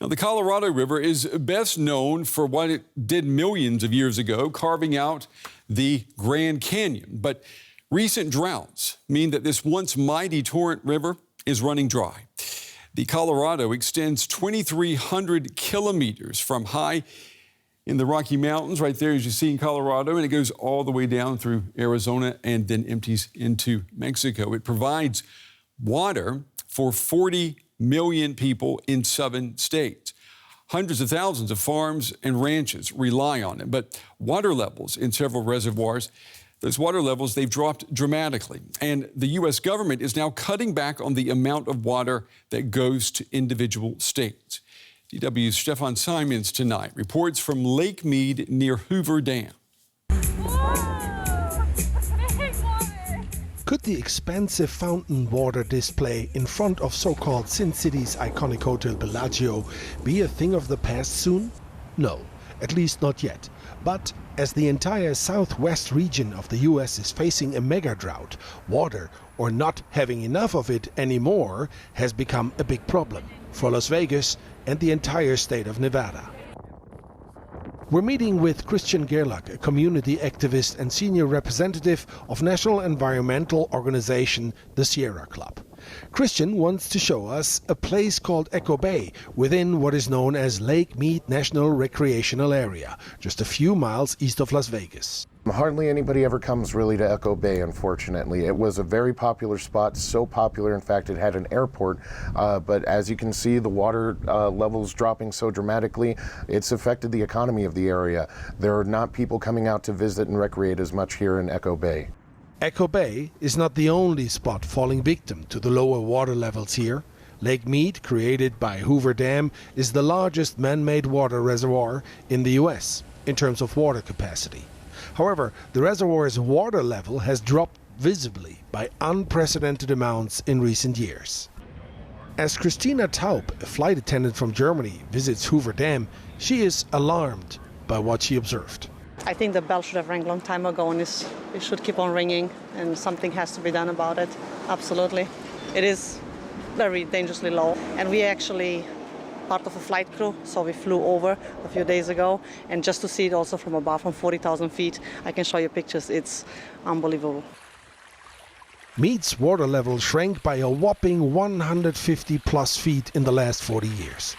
Now, the Colorado River is best known for what it did millions of years ago, carving out the Grand Canyon. But recent droughts mean that this once mighty torrent river is running dry. The Colorado extends 2,300 kilometers from high in the Rocky Mountains, right there as you see in Colorado, and it goes all the way down through Arizona and then empties into Mexico. It provides water for 40 million people in 7 states. Hundreds of thousands of farms and ranches rely on it, but water levels in several reservoirs, those water levels, they've dropped dramatically. And the U.S. government is now cutting back on the amount of water that goes to individual states. DW's Stefan Simons tonight reports from Lake Mead near Hoover Dam. Could the expansive fountain water display in front of so-called Sin City's iconic Hotel Bellagio be a thing of the past soon? No, at least not yet. But as the entire southwest region of the U.S. is facing a mega drought, water, or not having enough of it anymore, has become a big problem for Las Vegas and the entire state of Nevada. We're meeting with Christian Gerlach, a community activist and senior representative of national environmental organization, the Sierra Club. Christian wants to show us a place called Echo Bay within what is known as Lake Mead National Recreational Area, just a few miles east of Las Vegas. Hardly anybody ever comes really to Echo Bay, unfortunately. It was a very popular spot, so popular, in fact, it had an airport. But as you can see, the water levels dropping so dramatically, it's affected the economy of the area. There are not people coming out to visit and recreate as much here in Echo Bay. Echo Bay is not the only spot falling victim to the lower water levels here. Lake Mead, created by Hoover Dam, is the largest man-made water reservoir in the U.S. in terms of water capacity. However, the reservoir's water level has dropped visibly by unprecedented amounts in recent years. As Christina Taub, a flight attendant from Germany, visits Hoover Dam, she is alarmed by what she observed. I think the bell should have rang a long time ago, and it should keep on ringing, and something has to be done about it. Absolutely. It is very dangerously low, and we actually part of a flight crew, so we flew over a few days ago, and just to see it also from above, from 40,000 feet, I can show you pictures. It's unbelievable. Mead's water level shrank by a whopping 150 plus feet in the last 40 years.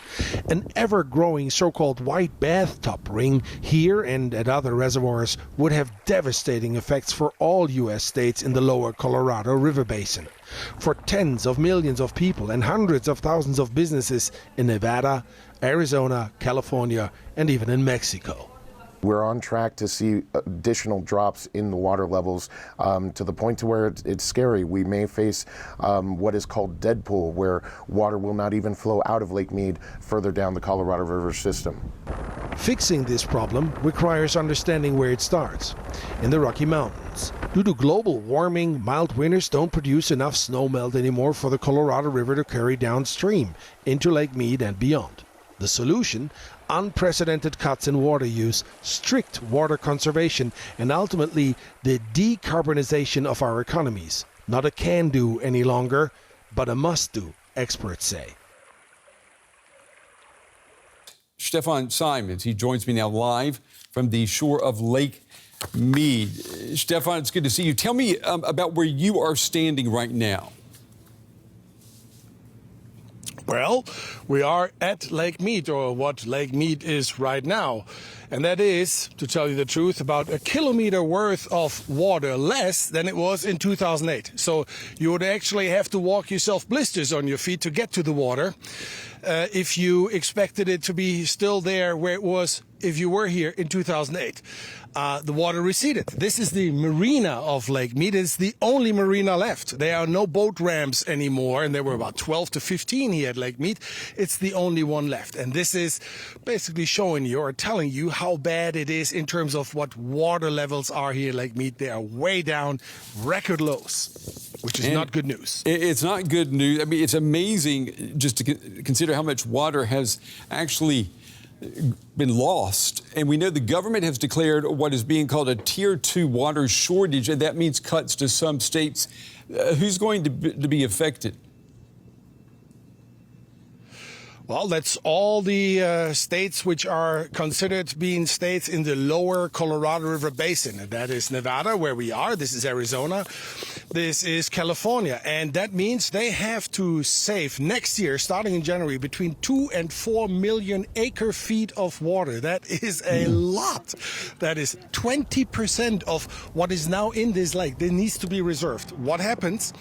An ever-growing so-called white bathtub ring here and at other reservoirs would have devastating effects for all U.S. states in the lower Colorado River Basin, for tens of millions of people and hundreds of thousands of businesses in Nevada, Arizona, California, and even in Mexico. We're on track to see additional drops in the water levels to the point to where it's scary. We may face what is called Deadpool, where water will not even flow out of Lake Mead further down the Colorado River system. Fixing this problem requires understanding where it starts, in the Rocky Mountains. Due to global warming, mild winters don't produce enough snowmelt anymore for the Colorado River to carry downstream into Lake Mead and beyond. The solution? Unprecedented cuts in water use, strict water conservation, and ultimately the decarbonization of our economies. Not a can-do any longer, but a must-do, experts say. Stefan Simons, he joins me now live from the shore of Lake Mead. Stefan, it's good to see you. Tell me about where you are standing right now. Well, we are at Lake Mead, or what Lake Mead is right now. And that is, to tell you the truth, about a kilometer worth of water less than it was in 2008. So you would actually have to walk yourself blisters on your feet to get to the water if you expected it to be still there where it was if you were here in 2008. The water receded. This is the marina of Lake Mead. It's the only marina left. There are no boat ramps anymore, and there were about 12 to 15 here at Lake Mead. It's the only one left. And this is basically showing you or telling you how bad it is in terms of what water levels are here at Lake Mead. They are way down, record lows, which is not good news. It's not good news. I mean, it's amazing just to consider how much water has actually been lost. And we know the government has declared what is being called a Tier 2 water shortage, and that means cuts to some states. Who's going to be affected? Well, that's all the states which are considered being states in the lower Colorado River Basin. And that is Nevada, where we are. This is Arizona. This is California. And that means they have to save next year, starting in January, between 2 and 4 million acre feet of water. That is a lot. That is 20% of what is now in this lake. That needs to be reserved. What happens?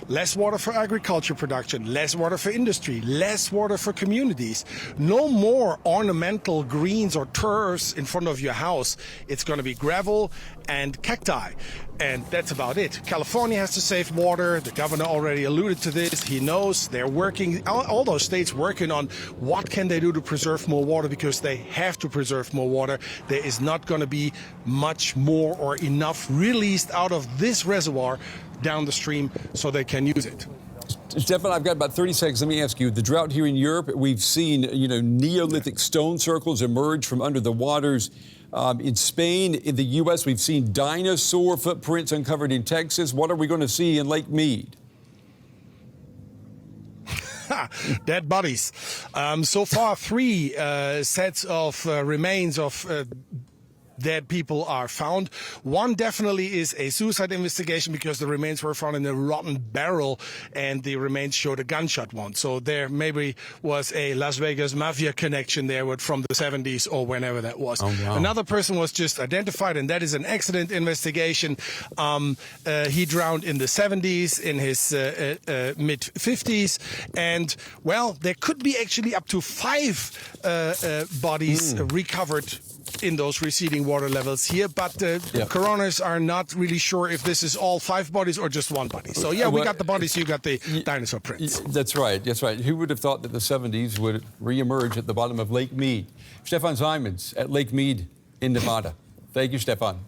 Less water for agriculture production, less water for industry, less water for communities. No more ornamental greens or turfs in front of your house. It's going to be gravel and cacti. And that's about it. California has to save water. The governor already alluded to this. He knows they're working, all those states working on what can they do to preserve more water, because they have to preserve more water. There is not going to be much more or enough released out of this reservoir down the stream so they can use it. Stefan, I've got about 30 seconds. Let me ask you, the drought here in Europe, we've seen, Neolithic stone circles emerge from under the waters. In Spain, in the U.S., we've seen dinosaur footprints uncovered in Texas. What are we going to see in Lake Mead? Dead bodies. So far, 3 sets of remains of dead people are found. One definitely is a suicide investigation, because the remains were found in a rotten barrel and the remains showed a gunshot wound. So there maybe was a Las Vegas mafia connection there from the 70s or whenever that was. Oh, wow. Another person was just identified, and that is an accident investigation. He drowned in the 70s, in his mid-50s. And, well, there could be actually up to 5 bodies recovered in those receding water levels here, but coroners are not really sure if this is all 5 bodies or just 1 body. So we got the bodies, you got the dinosaur prints. That's right, that's right. Who would have thought that the 70s would reemerge at the bottom of Lake Mead? Stefan Simons at Lake Mead in Nevada. Thank you, Stefan.